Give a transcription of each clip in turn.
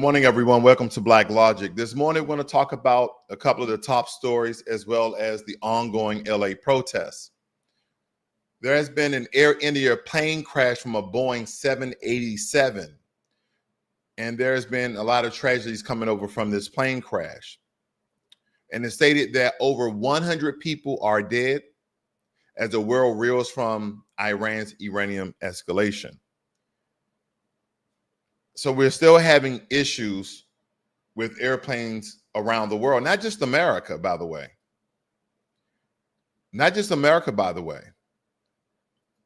morning, everyone. Welcome to Blacklogic. This morning, we're going to talk about a couple of the top stories as well as the ongoing LA protests. There has been an Air India plane crash from a Boeing 787, and there's been a lot of tragedies coming over from this plane crash. And it's stated that over 100 people are dead as the world reels from Iran's uranium escalation. So we're still having issues with airplanes around the world, not just America, by the way. Not just America, by the way.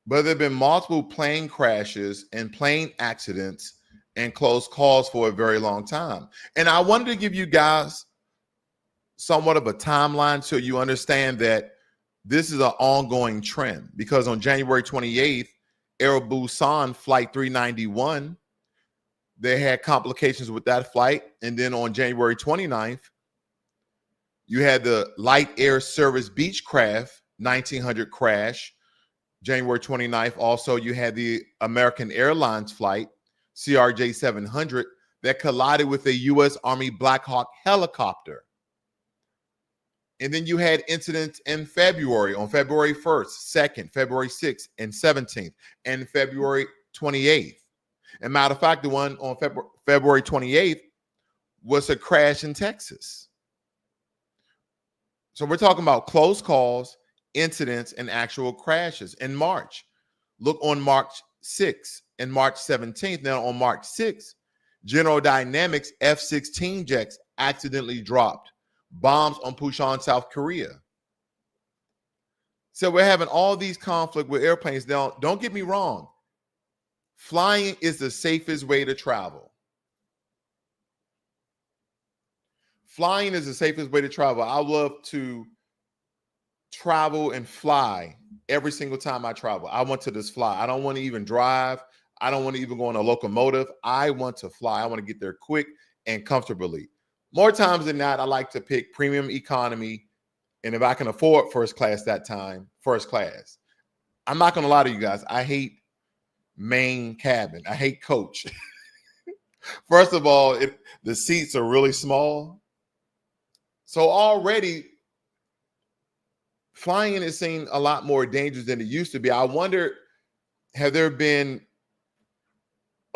But there have been multiple plane crashes and plane accidents and close calls for a very long time. And I wanted to give you guys somewhat of a timeline so you understand that this is an ongoing trend, because on January 28th, Air Busan Flight 391, they had complications with that flight. And then on January 29th, you had the Light Air Service Beechcraft 1900 crash. January 29th, also, you had the American Airlines flight, CRJ 700, that collided with a U.S. Army Black Hawk helicopter. And then you had incidents in February, on February 1st, 2nd, February 6th, and 17th, and February 28th. And matter of fact, the one on February 28th was a crash in Texas. So we're talking about close calls, incidents, and actual crashes. In March, look on March 6th and March 17th. Now on March 6th, General Dynamics F-16 jets accidentally dropped bombs on Busan, South Korea. So we're having all these conflict with airplanes. Now, don't get me wrong. Flying is the safest way to travel. Flying is the safest way to travel. I love to travel and fly every single time I travel. I want to just fly. I don't want to even drive. I don't want to even go on a locomotive. I want to fly. I want to get there quick and comfortably. More times than not, I like to pick premium economy. And if I can afford first class that time, first class. I'm not going to lie to you guys. I hate main cabin. I hate coach. First of all, the seats are really small. So already flying is seen a lot more dangerous than it used to be. I wonder, have there been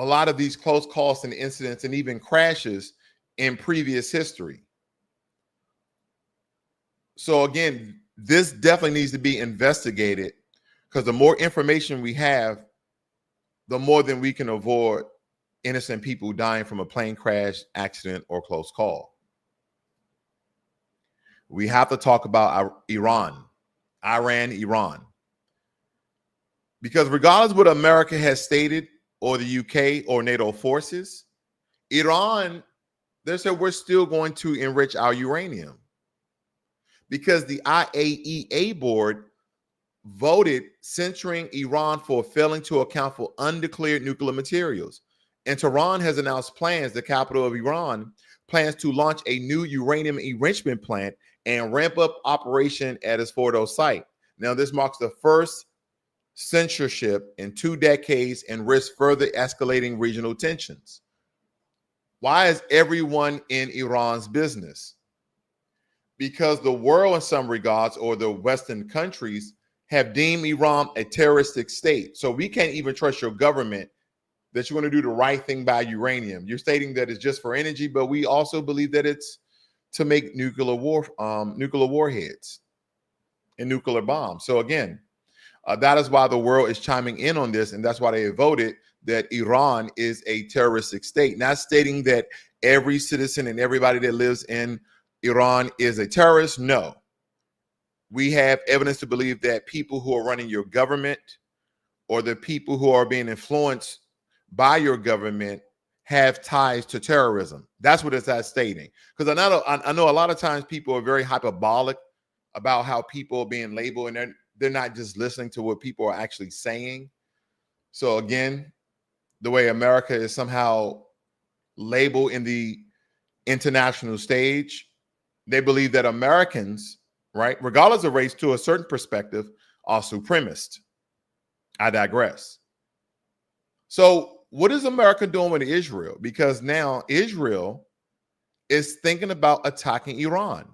a lot of these close calls and incidents and even crashes in previous history? So again, this definitely needs to be investigated, because the more information we have, the more than we can avoid innocent people dying from a plane crash, accident, or close call. We have to talk about Iran, because regardless of what America has stated, or the UK or NATO forces, Iran, they said we're still going to enrich our uranium, because the IAEA board voted censuring Iran for failing to account for undeclared nuclear materials. And Tehran has announced plans, the capital of Iran, plans to launch a new uranium enrichment plant and ramp up operation at its Fordo site. Now, this marks the first censorship in 2 decades and risks further escalating regional tensions. Why is everyone in Iran's business? Because the world, in some regards, or the Western countries, have deemed Iran a terroristic state. So we can't even trust your government that you're going to do the right thing by uranium. You're stating that it's just for energy, but we also believe that it's to make nuclear warheads and nuclear bombs. So again, that is why the world is chiming in on this, and that's why they voted that Iran is a terroristic state. Not stating that every citizen and everybody that lives in Iran is a terrorist. No. We have evidence to believe that people who are running your government, or the people who are being influenced by your government, have ties to terrorism. That's what it's stating. Because I know a lot of times people are very hyperbolic about how people are being labeled, and they're not just listening to what people are actually saying. So again, the way America is somehow labeled in the international stage, they believe that Americans, right, regardless of race, to a certain perspective, are supremacist. I digress. So what is America doing with Israel? Because now Israel is thinking about attacking Iran.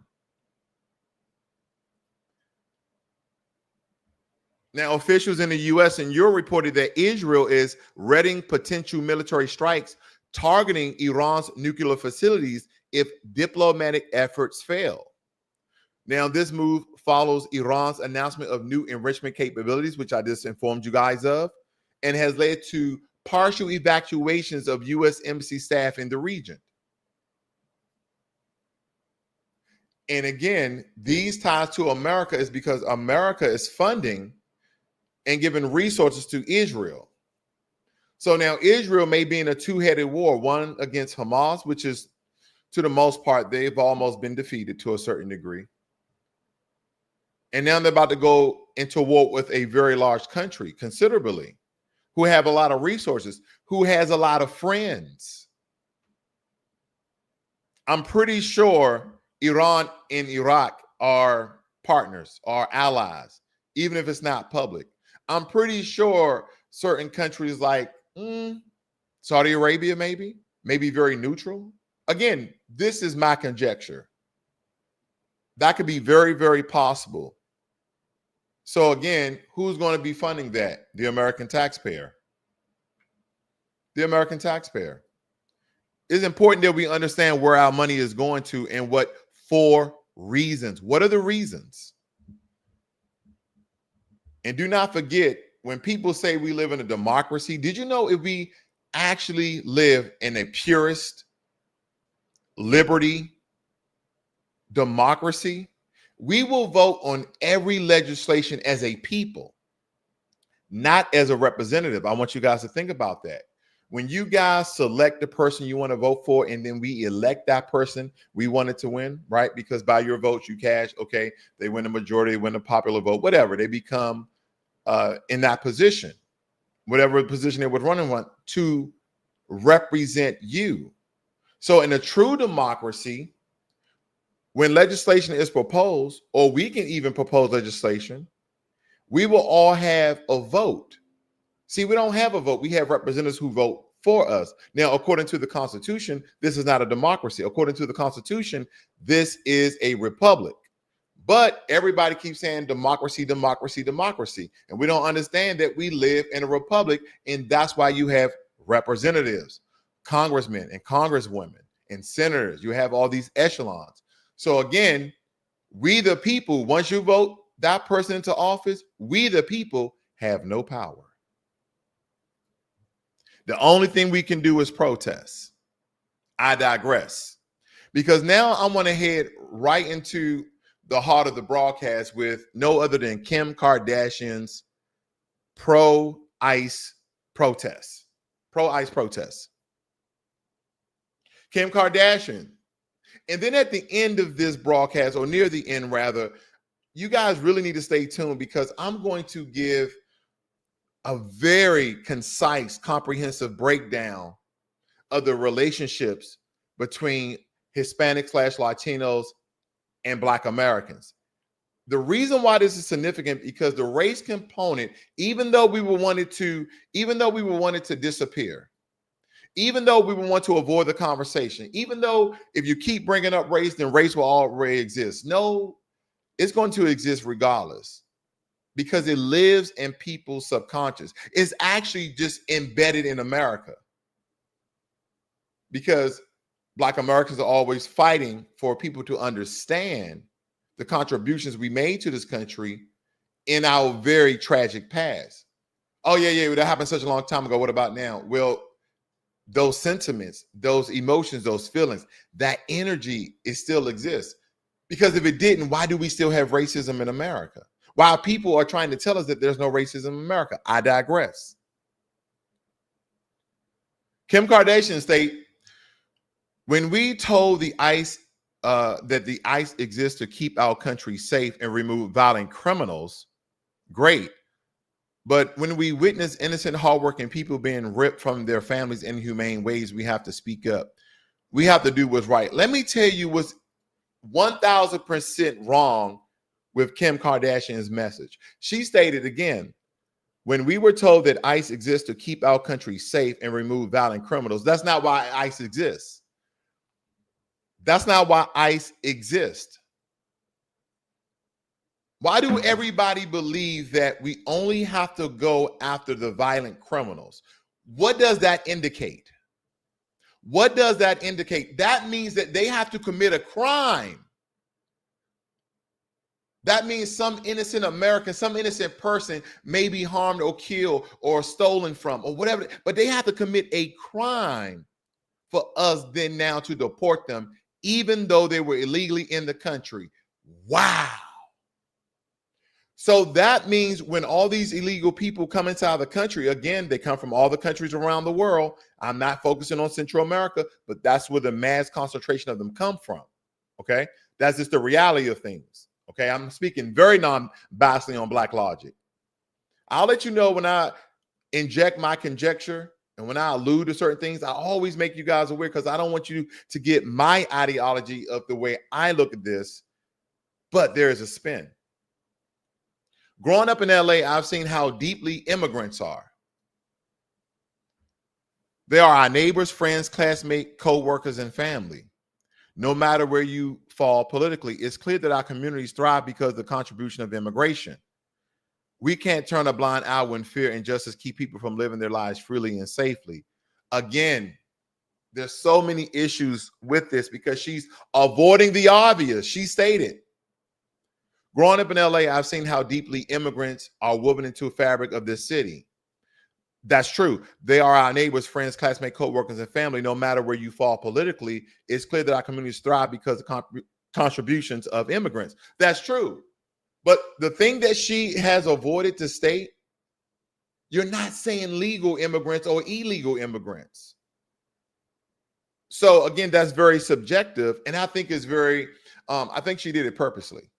Now, officials in the U.S. and Europe reported that Israel is readying potential military strikes targeting Iran's nuclear facilities if diplomatic efforts fail. Now, this move follows Iran's announcement of new enrichment capabilities, which I just informed you guys of, and has led to partial evacuations of U.S. embassy staff in the region. And again, these ties to America is because America is funding and giving resources to Israel. So now Israel may be in a two-headed war, one against Hamas, which is, to the most part, they've almost been defeated to a certain degree. And now they're about to go into war with a very large country, considerably, who have a lot of resources, who has a lot of friends. I'm pretty sure Iran and Iraq are partners, are allies, even if it's not public. I'm pretty sure certain countries like Saudi Arabia, maybe very neutral. Again, this is my conjecture. That could be very, very possible. So again, who's going to be funding that? The American taxpayer. The American taxpayer. It's important that we understand where our money is going to and what for reasons. What are the reasons? And do not forget, when people say we live in a democracy, did you know if we actually live in a purist liberty democracy, we will vote on every legislation as a people, not as a representative. I want you guys to think about that. When you guys select the person you want to vote for, and then we elect that person we wanted to win, right? Because by your votes you cast, okay, they win the majority, they win the popular vote, whatever. They become in that position, whatever position they would run in to represent you. So in a true democracy, when legislation is proposed, or we can even propose legislation, we will all have a vote. See, we don't have a vote. We have representatives who vote for us. Now, according to the Constitution, this is not a democracy. According to the Constitution, this is a republic. But everybody keeps saying democracy, democracy, democracy. And we don't understand that we live in a republic, and that's why you have representatives, congressmen and congresswomen, and senators. You have all these echelons. So again, we the people, once you vote that person into office, we the people have no power. The only thing we can do is protest. I digress. Because now I want to head right into the heart of the broadcast with no other than Kim Kardashian's pro-ICE protests. Pro-ICE protests. Kim Kardashian. And then at the end of this broadcast, or near the end rather, you guys really need to stay tuned, because I'm going to give a very concise, comprehensive breakdown of the relationships between Hispanic/Latinos and Black Americans. The reason why this is significant, because the race component, even though we were wanted to disappear, even though we would want to avoid the conversation, even though if you keep bringing up race, then race will already exist. No, it's going to exist regardless, because it lives in people's subconscious. It's actually just embedded in America, because Black Americans are always fighting for people to understand the contributions we made to this country in our very tragic past. Oh, yeah, that happened such a long time ago. What about now? Well, those sentiments, those emotions, those feelings, that energy, it still exists. Because if it didn't, why do we still have racism in America? While people are trying to tell us that there's no racism in America. I digress. Kim Kardashian stated, when we told the ICE that the ICE exists to keep our country safe and remove violent criminals, great. But when we witness innocent, hardworking people being ripped from their families in inhumane ways, we have to speak up. We have to do what's right. Let me tell you what's 1000% wrong with Kim Kardashian's message. She stated again, When we were told that ICE exists to keep our country safe and remove violent criminals, that's not why ICE exists. That's not why ICE exists. Why do everybody believe that we only have to go after the violent criminals? What does that indicate? What does that indicate? That means that they have to commit a crime. That means some innocent American, some innocent person may be harmed or killed or stolen from or whatever, but they have to commit a crime for us then now to deport them, even though they were illegally in the country. Wow. So that means when all these illegal people come inside the country, again, they come from all the countries around the world. I'm not focusing on Central America, but that's where the mass concentration of them come from. Okay. That's just the reality of things. Okay. I'm speaking very non-biasedly on Blacklogic. I'll let you know when I inject my conjecture and when I allude to certain things, I always make you guys aware because I don't want you to get my ideology of the way I look at this, but there is a spin. Growing up in LA, I've seen how deeply immigrants are. They are our neighbors, friends, classmates, co-workers, and family. No matter where you fall politically, it's clear that our communities thrive because of the contribution of immigration. We can't turn a blind eye when fear and injustice keep people from living their lives freely and safely. Again, there's so many issues with this because she's avoiding the obvious. She stated, growing up in LA, I've seen how deeply immigrants are woven into the fabric of this city. That's true. They are our neighbors, friends, classmates, co-workers, and family. No matter where you fall politically, it's clear that our communities thrive because of contributions of immigrants. That's true. But the thing that she has avoided to state, you're not saying legal immigrants or illegal immigrants. So again, that's very subjective. And I think it's very, I think she did it purposely.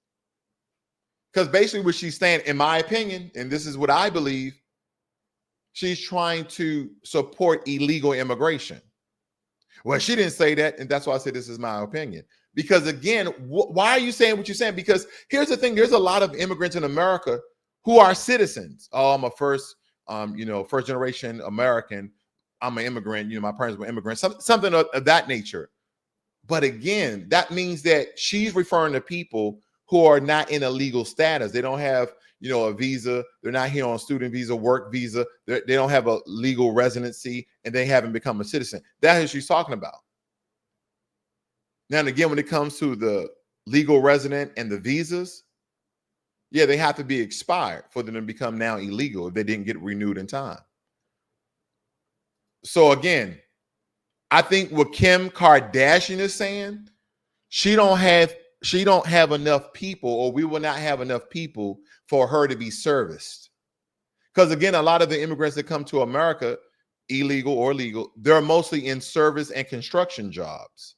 Because basically what she's saying, in my opinion, and this is what I believe, she's trying to support illegal immigration. Well, she didn't say that, and that's why I said this is my opinion. Because again, why are you saying what you're saying? Because here's the thing: there's a lot of immigrants in America who are citizens. Oh, I'm a first generation American. I'm an immigrant. My parents were immigrants. Something of that nature. But again, that means that she's referring to people who are not in a legal status. They don't have a visa. They're not here on student visa, work visa. They don't have a legal residency, and they haven't become a citizen. That's what she's talking about. Now, and again, when it comes to the legal resident and the visas, yeah, they have to be expired for them to become now illegal if they didn't get renewed in time. So again, I think what Kim Kardashian is saying, she don't have enough people, or we will not have enough people for her to be serviced. Because again, a lot of the immigrants that come to America, illegal or legal, they're mostly in service and construction jobs.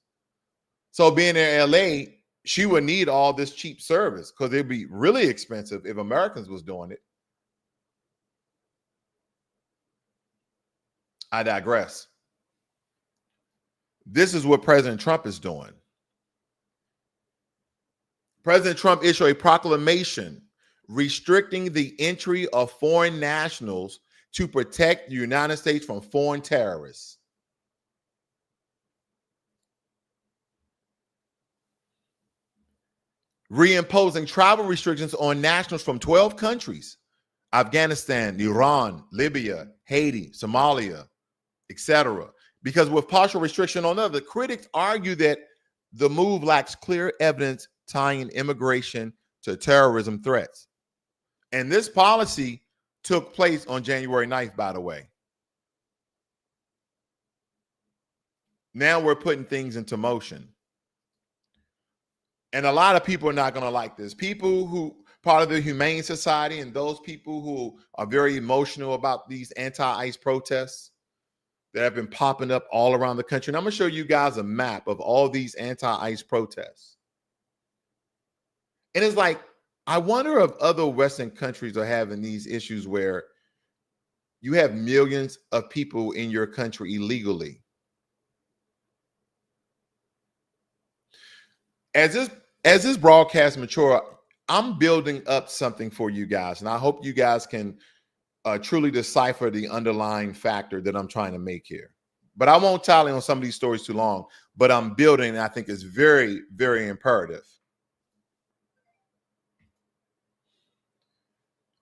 So being in LA, she would need all this cheap service because it'd be really expensive if Americans was doing it. I digress. This is what President Trump is doing. President Trump issued a proclamation restricting the entry of foreign nationals to protect the United States from foreign terrorists. Reimposing travel restrictions on nationals from 12 countries: Afghanistan, Iran, Libya, Haiti, Somalia, etc. Because with partial restriction on others, critics argue that the move lacks clear evidence tying immigration to terrorism threats. And this policy took place on January 9th, by the way. Now we're putting things into motion. And a lot of people are not going to like this. People who part of the Humane Society and those people who are very emotional about these anti-ICE protests that have been popping up all around the country. And I'm going to show you guys a map of all these anti-ICE protests. And it's like, I wonder if other Western countries are having these issues where you have millions of people in your country illegally. As this broadcast mature, I'm building up something for you guys, and I hope you guys can truly decipher the underlying factor that I'm trying to make here. But I won't tally on some of these stories too long, but I'm building, and I think it's very, very imperative.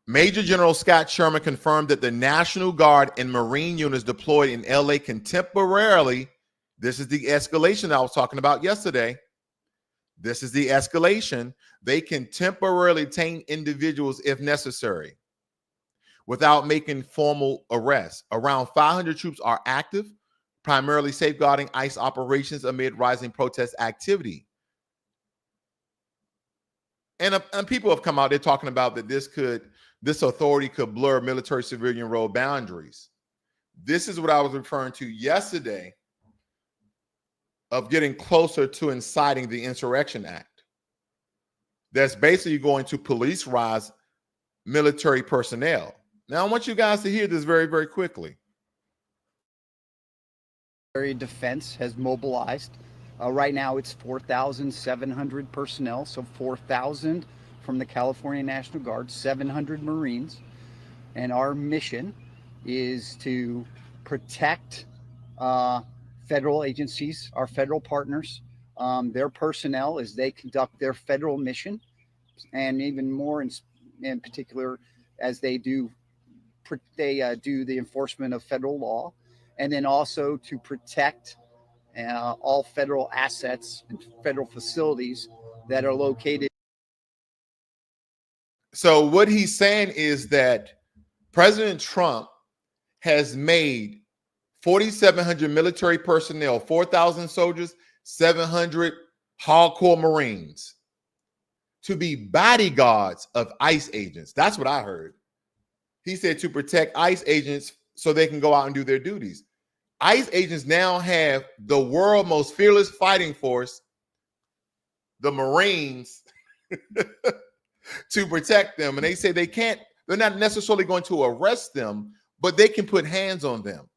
Major General Scott Sherman confirmed that the National Guard and Marine units deployed in LA can temporarily, this is the escalation I was talking about yesterday. This is the escalation. They can temporarily detain individuals if necessary without making formal arrests. Around 500 troops are active, primarily safeguarding ICE operations amid rising protest activity. And people have come out, they're talking about that this authority could blur military-civilian role boundaries. This is what I was referring to yesterday of getting closer to inciting the Insurrection Act. That's basically going to police-rise military personnel. Now, I want you guys to hear this very, very quickly. Defense has mobilized. Right now, it's 4,700 personnel, so 4,000 from the California National Guard, 700 Marines. And our mission is to protect federal agencies, our federal partners, their personnel as they conduct their federal mission, and even more in particular as they do the enforcement of federal law, and then also to protect all federal assets and federal facilities that are located. So what he's saying is that President Trump has made 4,700 military personnel, 4,000 soldiers, 700 hardcore Marines to be bodyguards of ICE agents. That's what I heard. He said to protect ICE agents so they can go out and do their duties. ICE agents now have the world's most fearless fighting force, the Marines, to protect them. And they say they're not necessarily going to arrest them, but they can put hands on them.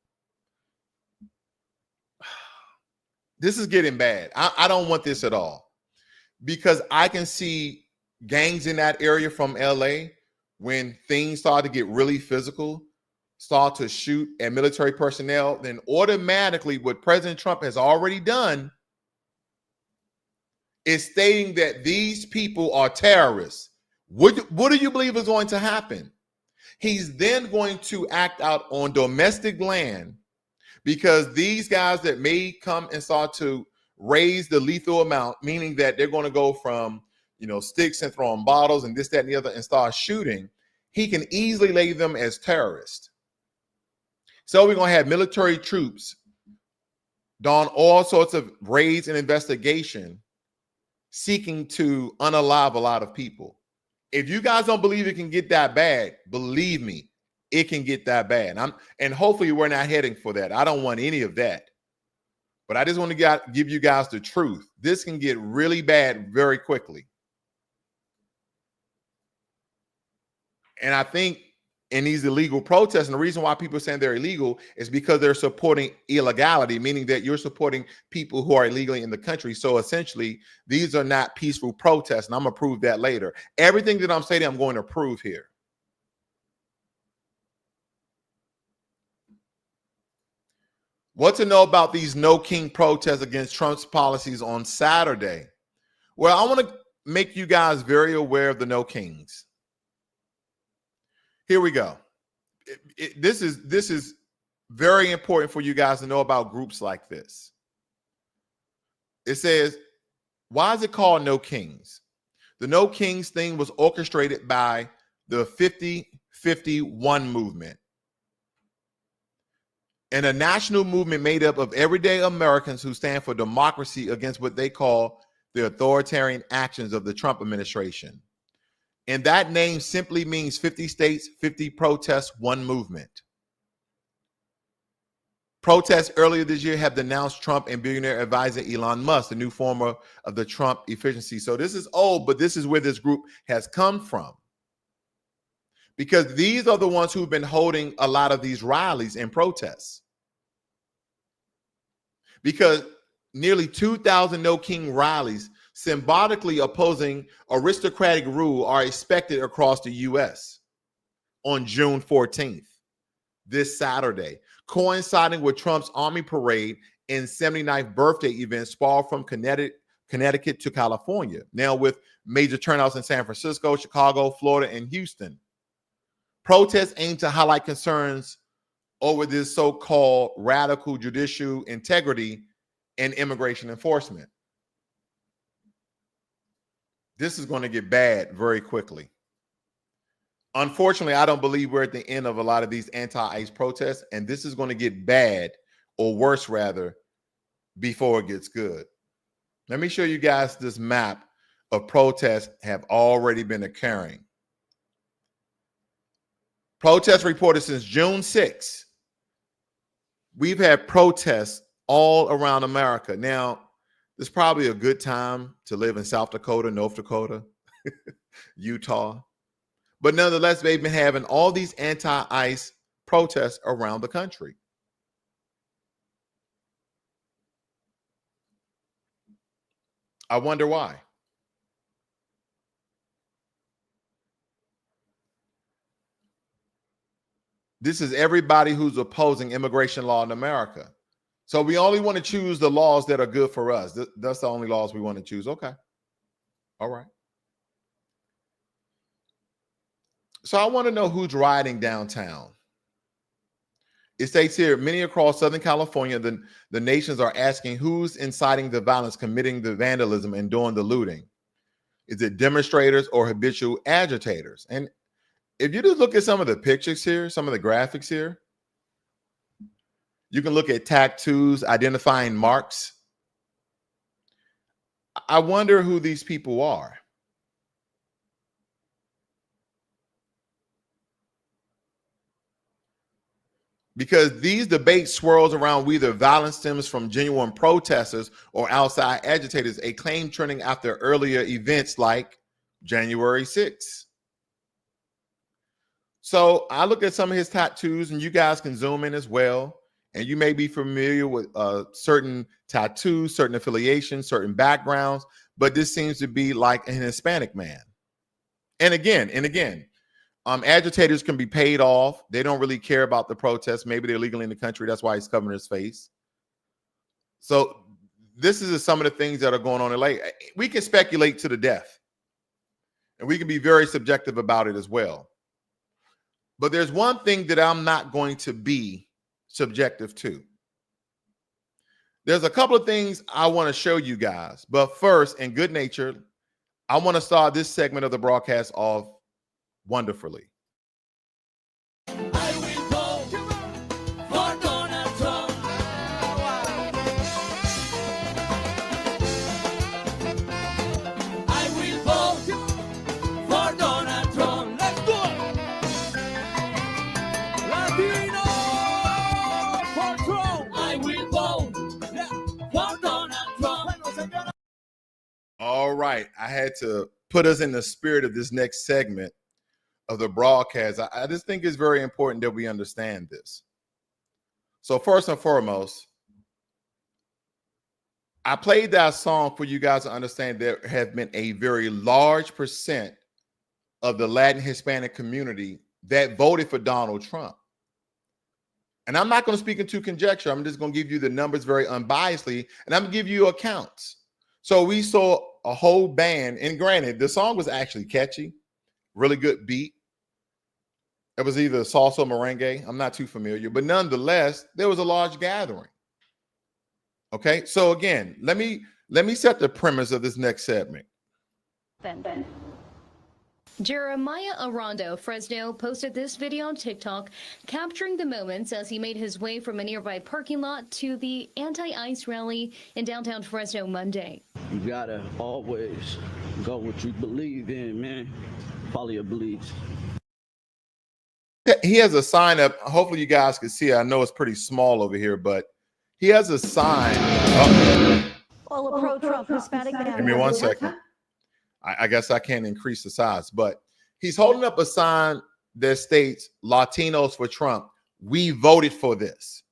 This is getting bad. I don't want this at all, because I can see gangs in that area from LA when things start to get really physical, start to shoot at military personnel, then automatically what President Trump has already done is stating that these people are terrorists. What do you believe is going to happen? He's then going to act out on domestic land, because these guys that may come and start to raise the lethal amount, meaning that they're going to go from, sticks and throwing bottles and this, that, and the other and start shooting, he can easily label them as terrorists. So we're going to have military troops doing all sorts of raids and investigation seeking to unalive a lot of people. If you guys don't believe it can get that bad, believe me, it can get that bad. And hopefully we're not heading for that. I don't want any of that. But I just want to give you guys the truth. This can get really bad very quickly. And I think in these illegal protests, and the reason why people are saying they're illegal is because they're supporting illegality, meaning that you're supporting people who are illegally in the country. So essentially, these are not peaceful protests, and I'm going to prove that later. Everything that I'm saying, I'm going to prove here. What to know about these No King protests against Trump's policies on Saturday? Well, I want to make you guys very aware of the No Kings. Here we go. This is very important for you guys to know about groups like this. It says, why is it called No Kings? The No Kings thing was orchestrated by the 50-51 movement, and a national movement made up of everyday Americans who stand for democracy against what they call the authoritarian actions of the Trump administration. And that name simply means 50 states, 50 protests, one movement. Protests earlier this year have denounced Trump and billionaire advisor Elon Musk, the new form of the Trump efficiency. So this is old, but this is where this group has come from, because these are the ones who've been holding a lot of these rallies and protests. Because nearly 2,000 No King rallies symbolically opposing aristocratic rule are expected across the U.S. on June 14th, this Saturday, coinciding with Trump's Army Parade and 79th birthday event sprawled from Connecticut to California. Now, with major turnouts in San Francisco, Chicago, Florida, and Houston, protests aim to highlight concerns over this so-called radical judicial integrity and immigration enforcement. This is going to get bad very quickly. Unfortunately, I don't believe we're at the end of a lot of these anti-ICE protests, and this is going to get bad, or worse rather, before it gets good. Let me show you guys this map of protests have already been occurring. Protests reported since June 6th. We've had protests all around America. Now, it's probably a good time to live in South Dakota, North Dakota, Utah. But nonetheless, they've been having all these anti-ICE protests around the country. I wonder why. This is everybody who's opposing immigration law in America. So we only want to choose the laws that are good for us. That's the only laws we want to choose. Okay. All right. So I want to know who's rioting downtown. It states here, many across Southern California, the nations are asking who's inciting the violence, committing the vandalism, and doing the looting. Is it demonstrators or habitual agitators? And if you just look at some of the pictures here, some of the graphics here, you can look at tattoos identifying marks. I wonder who these people are. Because these debates swirls around whether violence stems from genuine protesters or outside agitators, a claim trending after earlier events like January 6th. So I look at some of his tattoos, and you guys can zoom in as well. And you may be familiar with certain tattoos, certain affiliations, certain backgrounds, but this seems to be like an Hispanic man. And again, agitators can be paid off. They don't really care about the protests. Maybe they're legally in the country. That's why he's covering his face. So this is some of the things that are going on in LA. We can speculate to the death, and we can be very subjective about it as well. But there's one thing that I'm not going to be subjective to. There's a couple of things I want to show you guys. But first, in good nature, I want to start this segment of the broadcast off wonderfully. I will vote for Donald Trump. I will vote for Donald Trump. Let's do it. Latino for Trump. I will vote for Donald Trump. All right. I had to put us in the spirit of this next segment of the broadcast. I just think it's very important that we understand this. So first and foremost, I played that song for you guys to understand there have been a very large percent of the Latin Hispanic community that voted for Donald Trump. And I'm not going to speak into conjecture. I'm just going to give you the numbers very unbiasedly, and I'm going to give you accounts. So we saw a whole band, and granted, the song was actually catchy, really good beat. It was either salsa or merengue. I'm not too familiar, but nonetheless, there was a large gathering. Okay, so again, let me set the premise of this next segment. Jeremiah Arando, Fresno, posted this video on TikTok capturing the moments as he made his way from a nearby parking lot to the anti-ICE rally in downtown Fresno Monday. You gotta always go what you believe in, man. Follow your beliefs. He has a sign up. Hopefully you guys can see it. I know it's pretty small over here, but he has a sign. All a pro-Trump Hispanic. Give me 1 second. I guess I can't increase the size, but he's holding up a sign that states Latinos for Trump. We voted for this.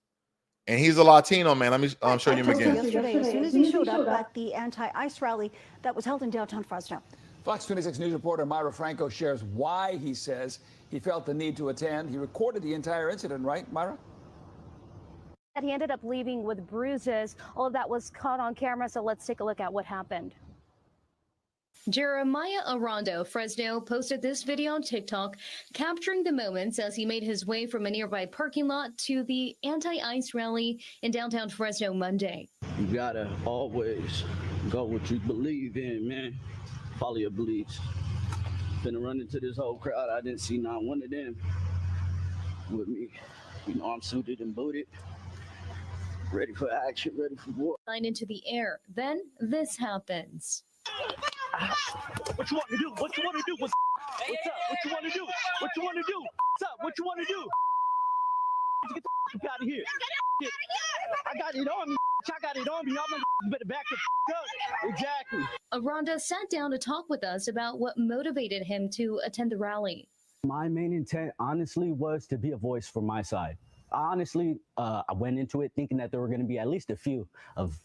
And he's a Latino, man. Let me show you him again. Yesterday, as soon as he showed up at the anti-ICE rally that was held in downtown Fresno. Fox 26 News reporter Myra Franco shares why he says he felt the need to attend. He recorded the entire incident, right, Myra? He ended up leaving with bruises. All of that was caught on camera, so let's take a look at what happened. Jeremiah Arando, Fresno, posted this video on TikTok, capturing the moments as he made his way from a nearby parking lot to the anti-ICE rally in downtown Fresno Monday. You gotta always go what you believe in, man. Follow your beliefs. Finna run into this whole crowd. I didn't see not one of them with me. You know, I'm suited and booted. Ready for action, ready for war. Line into the air. Then this happens. What you want to do? What you want to do? What's up? What you want to do? What you want to do? What's up? What you want to do? Get the fuck out of here. I got it on me. I got it on me. I'm better back the fuck up. Exactly. Aranda sat down to talk with us about what motivated him to attend the rally. My main intent, honestly, was to be a voice for my side. Honestly, I went into it thinking that there were going to be at least a few of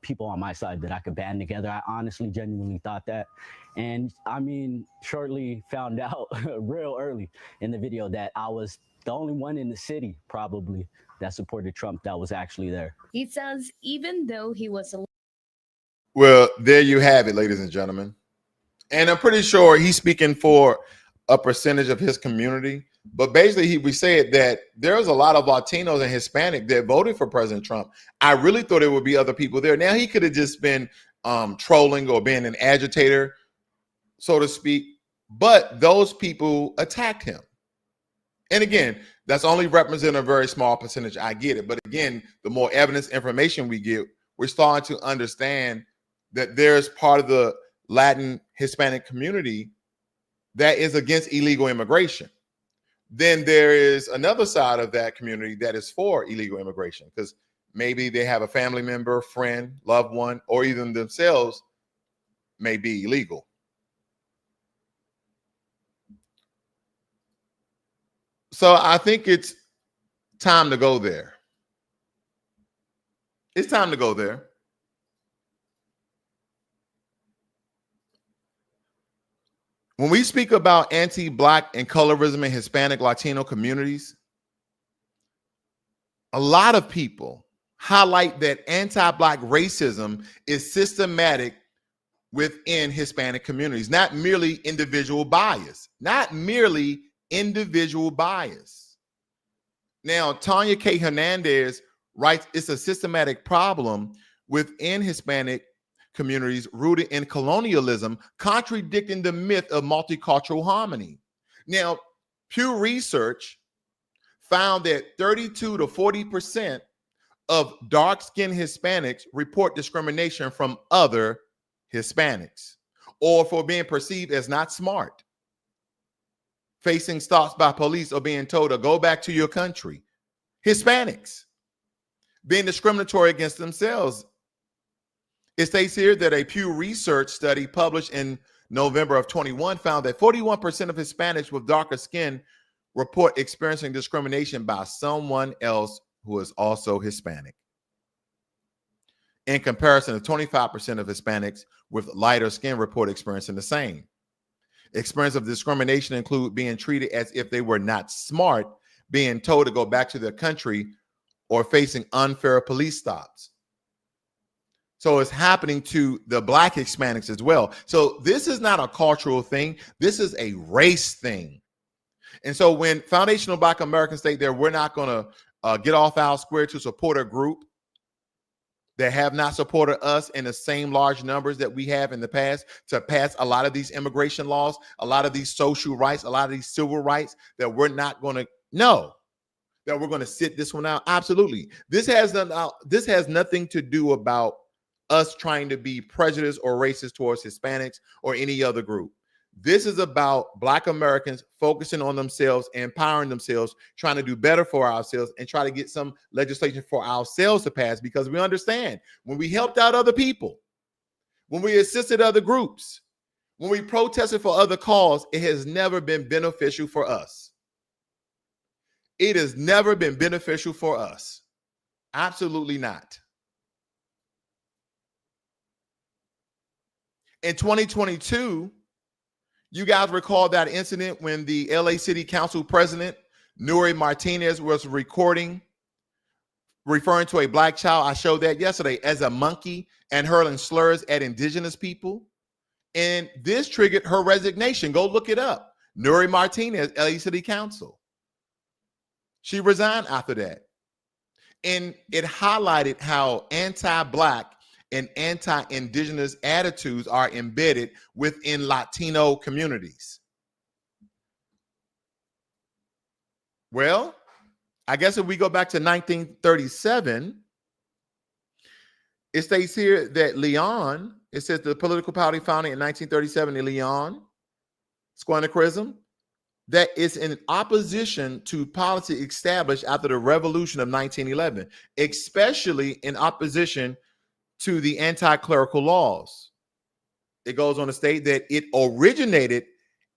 people on my side that I could band together. I honestly, genuinely thought that. And I mean, shortly found out real early in the video that I was the only one in the city, probably, that supported Trump that was actually there. He says even though he was Well, there you have it, ladies and gentlemen. And I'm pretty sure he's speaking for a percentage of his community. But basically, we said that there's a lot of Latinos and Hispanic that voted for President Trump. I really thought there would be other people there. Now, he could have just been trolling or being an agitator, so to speak. But those people attacked him. And again, that's only representing a very small percentage. I get it. But again, the more evidence, information we get, we're starting to understand that there's part of the Latin Hispanic community that is against illegal immigration. Then there is another side of that community that is for illegal immigration because maybe they have a family member, friend, loved one, or even themselves may be illegal. So I think it's time to go there. It's time to go there. When we speak about anti-Black and colorism in Hispanic Latino communities, a lot of people highlight that anti-Black racism is systematic within Hispanic communities, not merely individual bias, not merely individual bias. Now, Tanya K. Hernandez writes, it's a systematic problem within Hispanic communities rooted in colonialism, contradicting the myth of multicultural harmony. Now, Pew Research found that 32 to 40% of dark-skinned Hispanics report discrimination from other Hispanics or for being perceived as not smart, facing stops by police or being told to go back to your country. Hispanics being discriminatory against themselves. It states here that a Pew Research study published in November of 21 found that 41% of Hispanics with darker skin report experiencing discrimination by someone else who is also Hispanic. In comparison, 25% of Hispanics with lighter skin report experiencing the same. Experience of discrimination include being treated as if they were not smart, being told to go back to their country, or facing unfair police stops. So it's happening to the Black Hispanics as well. So this is not a cultural thing. This is a race thing. And so when foundational Black Americans state that we're not going to get off our square to support a group that have not supported us in the same large numbers that we have in the past to pass a lot of these immigration laws, a lot of these social rights, a lot of these civil rights, that we're not going to know that we're going to sit this one out. Absolutely. This has nothing to do about us trying to be prejudiced or racist towards Hispanics or any other group. This is about Black Americans focusing on themselves, empowering themselves, trying to do better for ourselves, and try to get some legislation for ourselves to pass, because we understand when we helped out other people, when we assisted other groups, when we protested for other causes, it has never been beneficial for us. It has never been beneficial for us. Absolutely not. In 2022, You guys recall that incident when the LA City Council president, Nuri Martinez, was referring to a black child, I showed that yesterday, as a monkey and hurling slurs at indigenous people. And this triggered her resignation. Go look it up. Nuri Martinez, LA City Council. She resigned after that. And it highlighted how anti-black and anti-indigenous attitudes are embedded within Latino communities. Well, I guess if we go back to 1937, it states here that Leon, it says the political party founded in 1937 in Leon, Squanacrism, that is in opposition to policy established after the revolution of 1911, especially in opposition to the anti-clerical laws. It goes on to state that it originated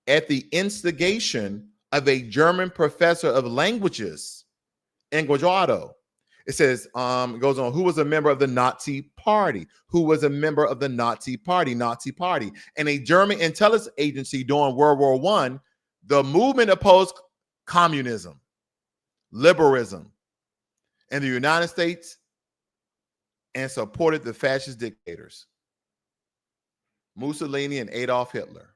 at the instigation of a German professor of languages, Enguajardo. It says, it goes on, who was a member of the Nazi Party, Nazi Party, and a German intelligence agency during World War I. The movement opposed communism, liberalism in the United States and supported the fascist dictators, Mussolini and Adolf Hitler.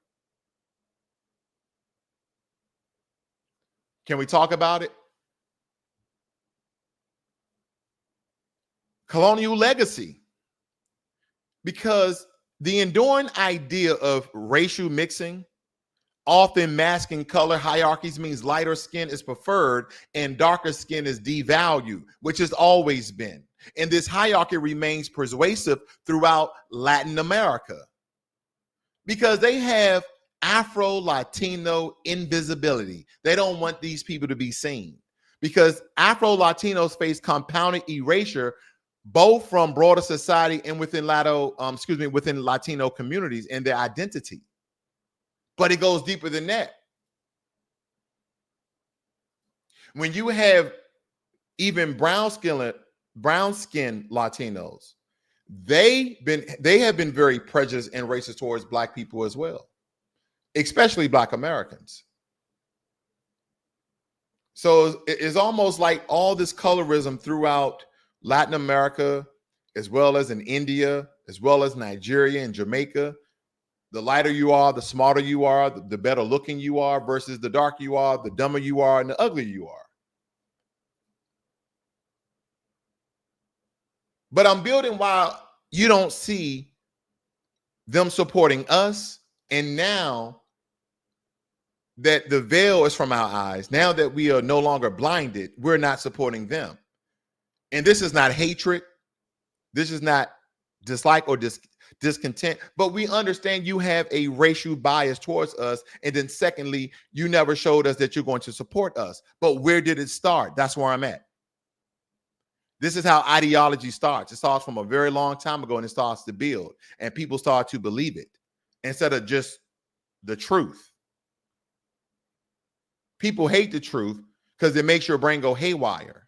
Can we talk about it? Colonial legacy. Because the enduring idea of racial mixing, often masking color hierarchies, means lighter skin is preferred and darker skin is devalued, which has always been. And this hierarchy remains persuasive throughout Latin America because they have Afro-Latino invisibility. They don't want these people to be seen because Afro-Latinos face compounded erasure both from broader society and within Latino communities and their identity. But it goes deeper than that. When you have even brown skin Latinos, they have been very prejudiced and racist towards black people as well, especially black Americans. So it's almost like all this colorism throughout Latin America, as well as in India, as well as Nigeria and Jamaica. The lighter you are, the smarter you are, the better looking you are versus the darker you are, the dumber you are, and the uglier you are. But I'm building while you don't see them supporting us. And now that the veil is from our eyes, now that we are no longer blinded, we're not supporting them. And this is not hatred. This is not dislike or discontent, but we understand you have a racial bias towards us. And then secondly, you never showed us that you're going to support us. But where did it start? That's where I'm at. This is how ideology starts. It starts from a very long time ago and it starts to build and people start to believe it instead of just the truth. People hate the truth because it makes your brain go haywire.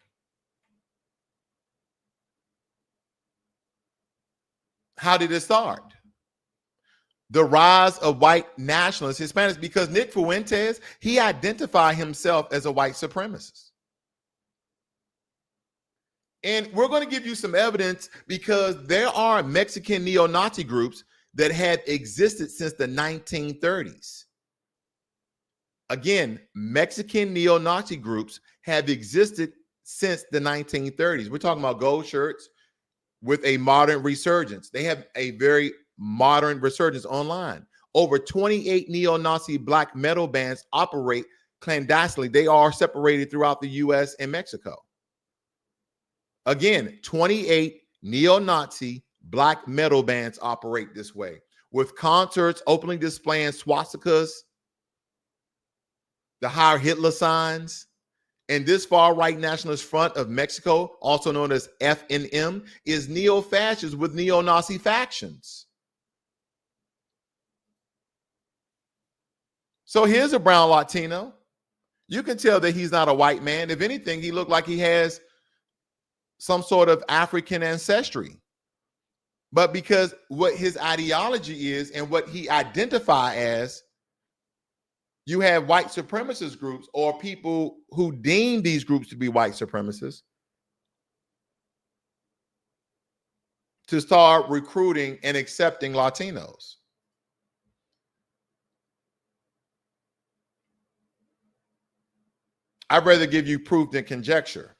How did it start? The rise of white nationalists, Hispanics, because Nick Fuentes, he identified himself as a white supremacist. And we're going to give you some evidence because there are Mexican neo-Nazi groups that have existed since the 1930s. Again, Mexican neo-Nazi groups have existed since the 1930s. We're talking about gold shirts with a modern resurgence. They have a very modern resurgence online. Over 28 neo-Nazi black metal bands operate clandestinely. They are separated throughout the US and Mexico. Again, 28 neo-Nazi black metal bands operate this way, with concerts openly displaying swastikas, the Heil Hitler signs, and this far-right nationalist front of Mexico, also known as FNM, is neo-fascist with neo-Nazi factions. So here's a brown Latino. You can tell that he's not a white man. If anything, he looked like he has some sort of African ancestry. But because what his ideology is and what he identifies as, You have white supremacist groups or people who deem these groups to be white supremacists to start recruiting and accepting Latinos. I'd rather give you proof than conjecture.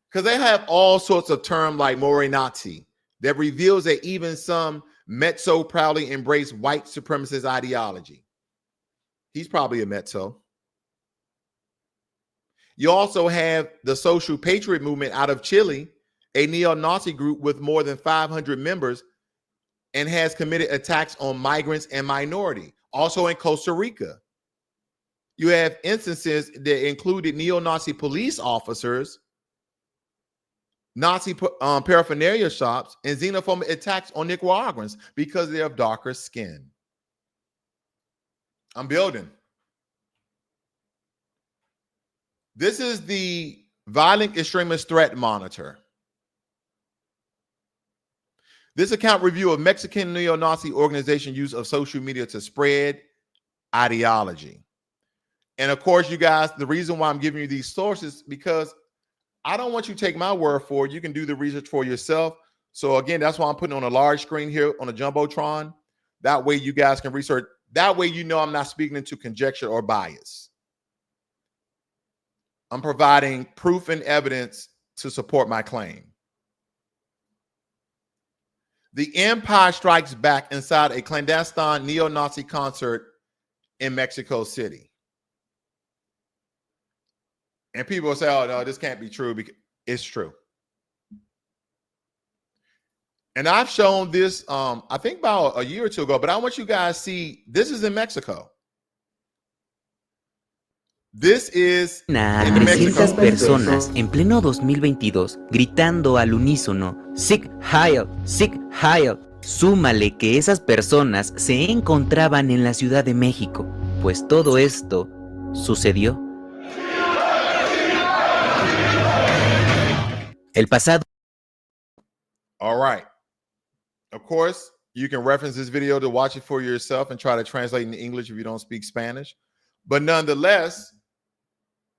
Because they have all sorts of terms like Morinati that reveals that even some Mezzo proudly embrace white supremacist ideology. He's probably a Mezzo. You also have the Social Patriot Movement out of Chile, a neo-Nazi group with more than 500 members and has committed attacks on migrants and minority. Also in Costa Rica, you have instances that included neo-Nazi police officers, Nazi paraphernalia shops, and xenophobic attacks on Nicaraguans because they have darker skin. I'm building. This is the Violent Extremist Threat Monitor. This account review of Mexican neo-Nazi organization use of social media to spread ideology. And of course, you guys, the reason why I'm giving you these sources, because I don't want you to take my word for it. You can do the research for yourself. So again, that's why I'm putting on a large screen here on a Jumbotron. That way you guys can research. That way you know I'm not speaking into conjecture or bias. I'm providing proof and evidence to support my claim. The Empire Strikes Back inside a clandestine neo-Nazi concert in Mexico City. And people will say, oh, no, this can't be true, because it's true. And I've shown this, I think about a year or two ago, but I want you guys to see, this is in Mexico. This is A in 300 Mexico. personas en pleno 2022 gritando al unísono Sieg Heil, Sieg Heil. Súmale que esas personas se encontraban en la Ciudad de México, pues todo esto sucedió. El pasado. All right. Of course, you can reference this video to watch it for yourself and try to translate into English if you don't speak Spanish. But nonetheless,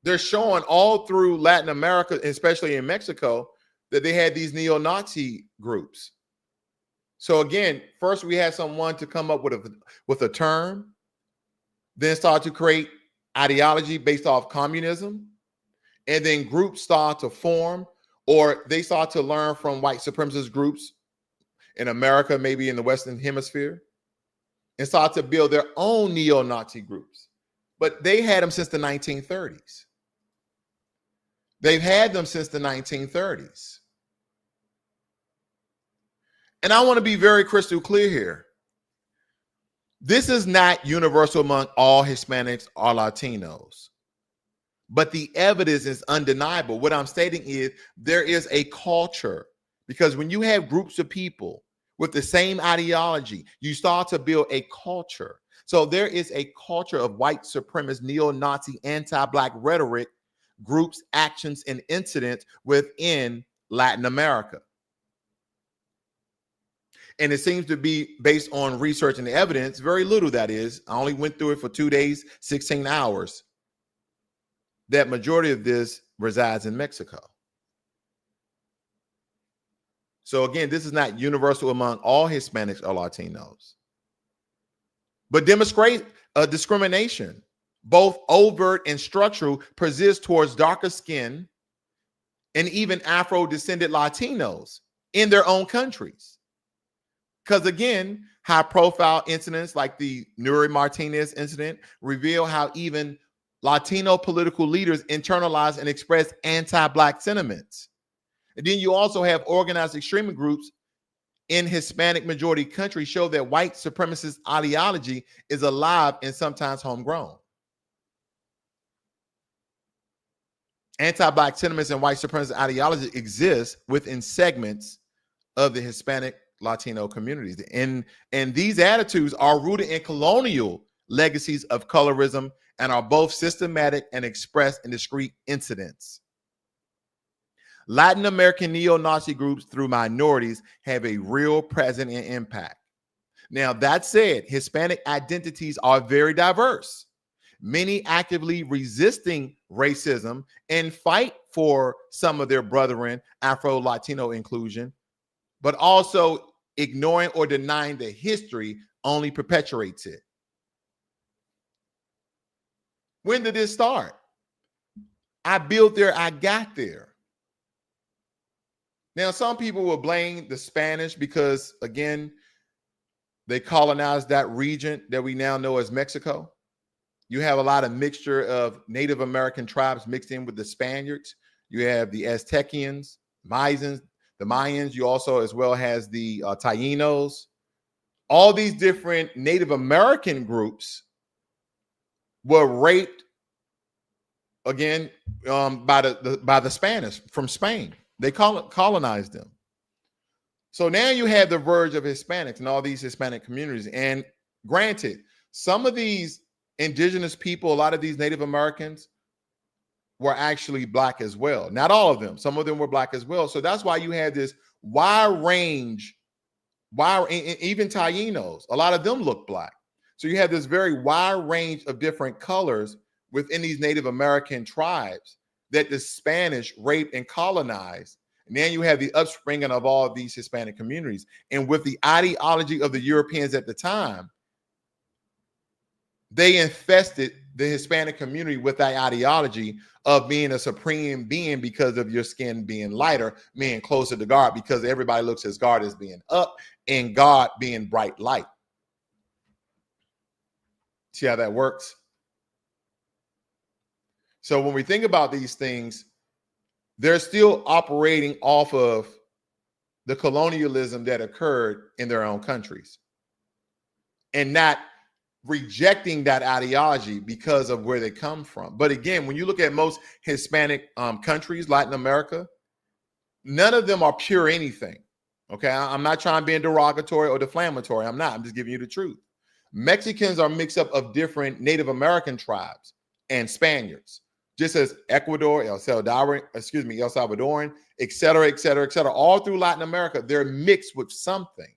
they're showing all through Latin America, especially in Mexico, that they had these neo-Nazi groups. So again, first we had someone to come up with a term, then start to create ideology based off communism, and then groups start to form, or they start to learn from white supremacist groups in America, maybe in the Western Hemisphere, and start to build their own neo-Nazi groups. But they had them since the 1930s. They've had them since the 1930s. And I want to be very crystal clear here. This is not universal among all Hispanics or Latinos, but the evidence is undeniable. What I'm stating is there is a culture, because when you have groups of people with the same ideology, you start to build a culture. So there is a culture of white supremacist, neo-Nazi, anti-Black rhetoric, groups, actions, and incidents within Latin America. And it seems to be based on research and evidence, very little that is. I only went through it for 2 days, 16 hours. That majority of this resides in Mexico. So again, this is not universal among all Hispanics or Latinos. But demonstrate discrimination, both overt and structural, persists towards darker skin and even Afro-descended Latinos in their own countries. Because again, high-profile incidents like the Nuri Martinez incident reveal how even Latino political leaders internalize and express anti-Black sentiments. And then you also have organized extremist groups in Hispanic majority countries show that white supremacist ideology is alive and sometimes homegrown. Anti-Black sentiments and white supremacist ideology exist within segments of the Hispanic Latino communities. And these attitudes are rooted in colonial legacies of colorism and are both systematic and expressed in discrete incidents. Latin American neo-Nazi groups through minorities have a real presence and impact. Now, that said, Hispanic identities are very diverse. Many actively resisting racism and fight for some of their brethren, Afro-Latino inclusion, but also ignoring or denying the history only perpetuates it. When did this start? I built there, I got there. Now, some people will blame the Spanish because, again, they colonized that region that we now know as Mexico. You have a lot of mixture of Native American tribes mixed in with the Spaniards. You have the Aztecians, Mayans, the Mayans. You also as well has the Taínos. All these different Native American groups were raped again by the Spanish from Spain. They colonized them. So now you have the verge of Hispanics and all these Hispanic communities. And granted, some of these indigenous people, a lot of these Native Americans were actually black as well. Not all of them. Some of them were black as well. So that's why you had this wide range, even Taínos, a lot of them look black. So you have this very wide range of different colors within these Native American tribes that the Spanish raped and colonized. And then you have the upspringing of all of these Hispanic communities. And with the ideology of the Europeans at the time, they infested the Hispanic community with that ideology of being a supreme being because of your skin being lighter, being closer to God, because everybody looks at God as being up and God being bright light. See how that works? So when we think about these things, they're still operating off of the colonialism that occurred in their own countries and not rejecting that ideology because of where they come from. But again, when you look at most Hispanic countries, Latin America, none of them are pure anything. Okay, I'm not trying to be derogatory or deflammatory. I'm not. I'm just giving you the truth. Mexicans are mixed up of different Native American tribes and Spaniards, just as Ecuador, El Salvadoran, et cetera, et cetera, et cetera. All through Latin America, they're mixed with something.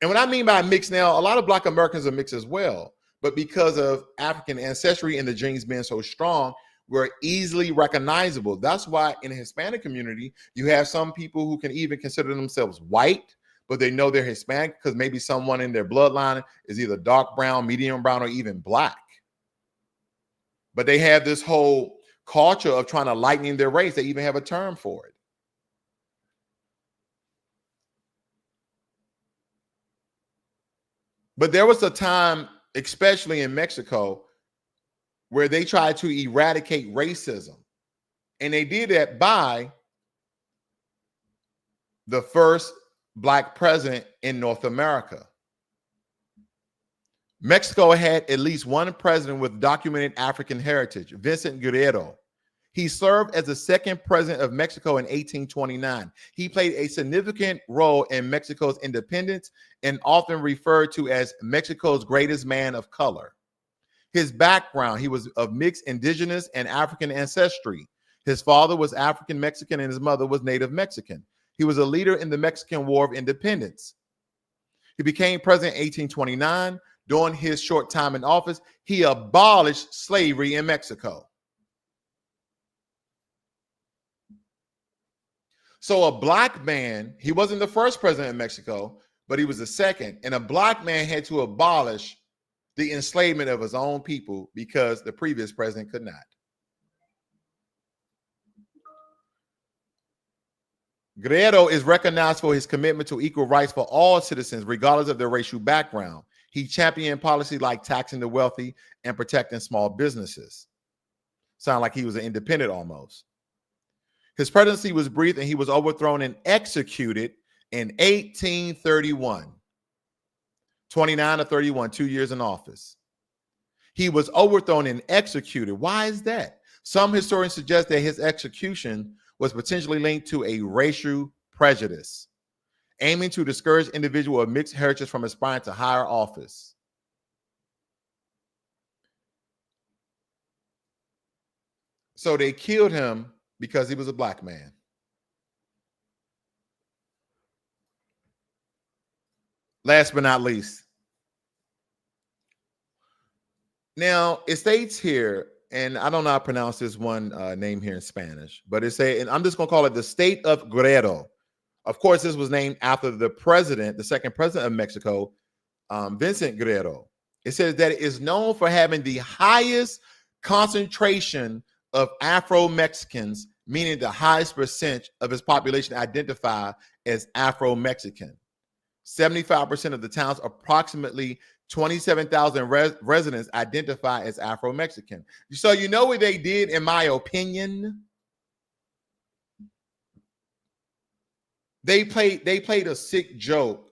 And what I mean by mixed now, a lot of Black Americans are mixed as well. But because of African ancestry and the genes being so strong, we're easily recognizable. That's why in the Hispanic community, you have some people who can even consider themselves white, but they know they're Hispanic because maybe someone in their bloodline is either dark brown, medium brown, or even black. But they have this whole culture of trying to lighten their race. They even have a term for it. But there was a time, especially in Mexico, where they tried to eradicate racism. And they did that by the first Black president in North America. Mexico had at least one president with documented African heritage, Vincent Guerrero. He served as the second president of Mexico in 1829. He played a significant role in Mexico's independence and often referred to as Mexico's greatest man of color. His background, he was of mixed indigenous and African ancestry. His father was African Mexican and his mother was Native Mexican. He was a leader in the Mexican War of Independence. He became president in 1829. During his short time in office, he abolished slavery in Mexico. So a Black man, he wasn't the first president of Mexico, but he was the second. And a Black man had to abolish the enslavement of his own people because the previous president could not. Guerrero is recognized for his commitment to equal rights for all citizens, regardless of their racial background. He championed policies like taxing the wealthy and protecting small businesses. Sound like he was an independent almost. His presidency was brief and he was overthrown and executed in 1831. 29 to 31, 2 years in office. He was overthrown and executed. Why is that? Some historians suggest that his execution was potentially linked to a racial prejudice, aiming to discourage individuals of mixed heritage from aspiring to higher office. So they killed him because he was a Black man. Last but not least. Now, it states here, and I don't know how to pronounce this one name here in Spanish, but and I'm just going to call it the state of Guerrero. Of course, this was named after the president, the second president of Mexico, Vincent Guerrero. It says that it is known for having the highest concentration of Afro-Mexicans, meaning the highest percentage of its population identify as Afro-Mexican. 75% of the town's approximately 27,000 residents identify as Afro-Mexican. So you know what they did, in my opinion? They played a sick joke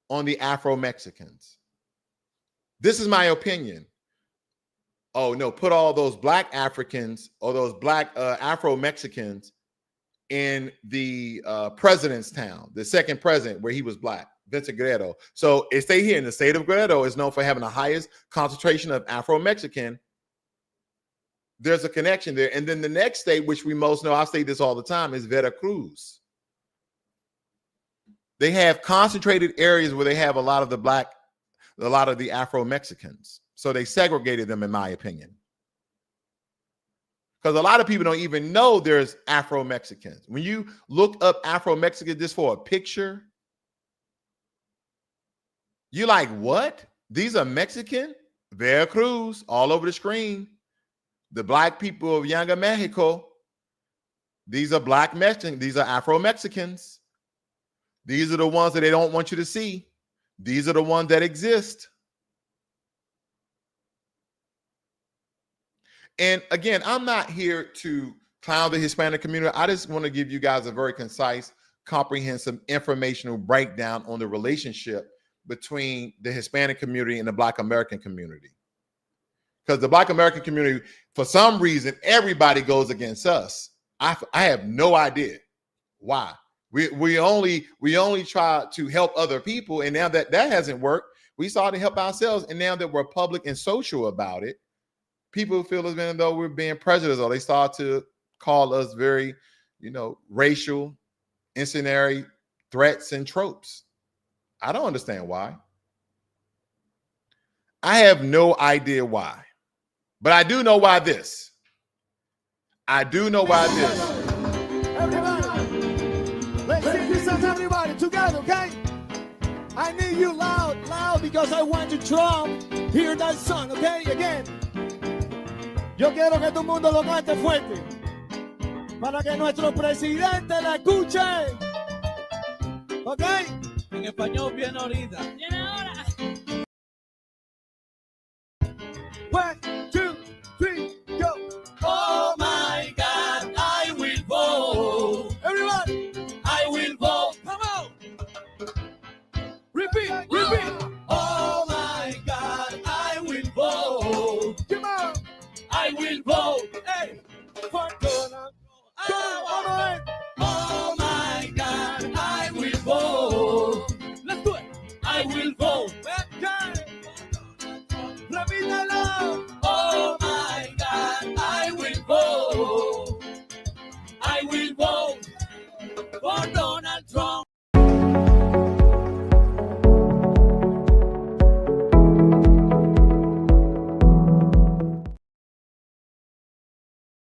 on the Afro-Mexicans. This is my opinion. Oh no, put all those black Africans or those black Afro-Mexicans in the president's town, the second president where he was black, Vincent Guerrero. So it stay here in the state of Guerrero is known for having the highest concentration of Afro-Mexican. There's a connection there. And then the next state, which we most know, I say this all the time, is Veracruz. They have concentrated areas where they have a lot of the Afro-Mexicans. So they segregated them, in my opinion. Because a lot of people don't even know there's Afro-Mexicans. When you look up Afro-Mexican just for a picture, you're like, what? These are Mexican? Veracruz, all over the screen. The black people of Younger Mexico, these are black Mexicans. These are Afro-Mexicans. These are the ones that they don't want you to see. These are the ones that exist. And again, I'm not here to clown the Hispanic community. I just want to give you guys a very concise, comprehensive, informational breakdown on the relationship between the Hispanic community and the Black American community. Because the Black American community, for some reason, everybody goes against us. I have no idea why. We only try to help other people, and now that hasn't worked, we started to help ourselves. And now that we're public and social about it, people feel as though we're being prejudiced, or they start to call us very, racial, incendiary threats and tropes. I don't understand why. I have no idea why. But I do know why this. Everybody, let's sing this song, everybody, together, okay? I need you loud, because I want to hear that song, okay? Again. Yo quiero que todo el mundo lo cante fuerte, para que nuestro presidente la escuche, ¿ok? En español viene ahorita. Viene ahora. 1, 2, 3, go. Oh my God, I will vote. Everybody, I will vote. Come on. Repeat. Oh my God, I will vote. Come on. I will vote. Hey, for Donald. Oh my God, I will vote. Let's do it. I will vote. Repítelo. Oh my God, I will vote. I will vote for Donald.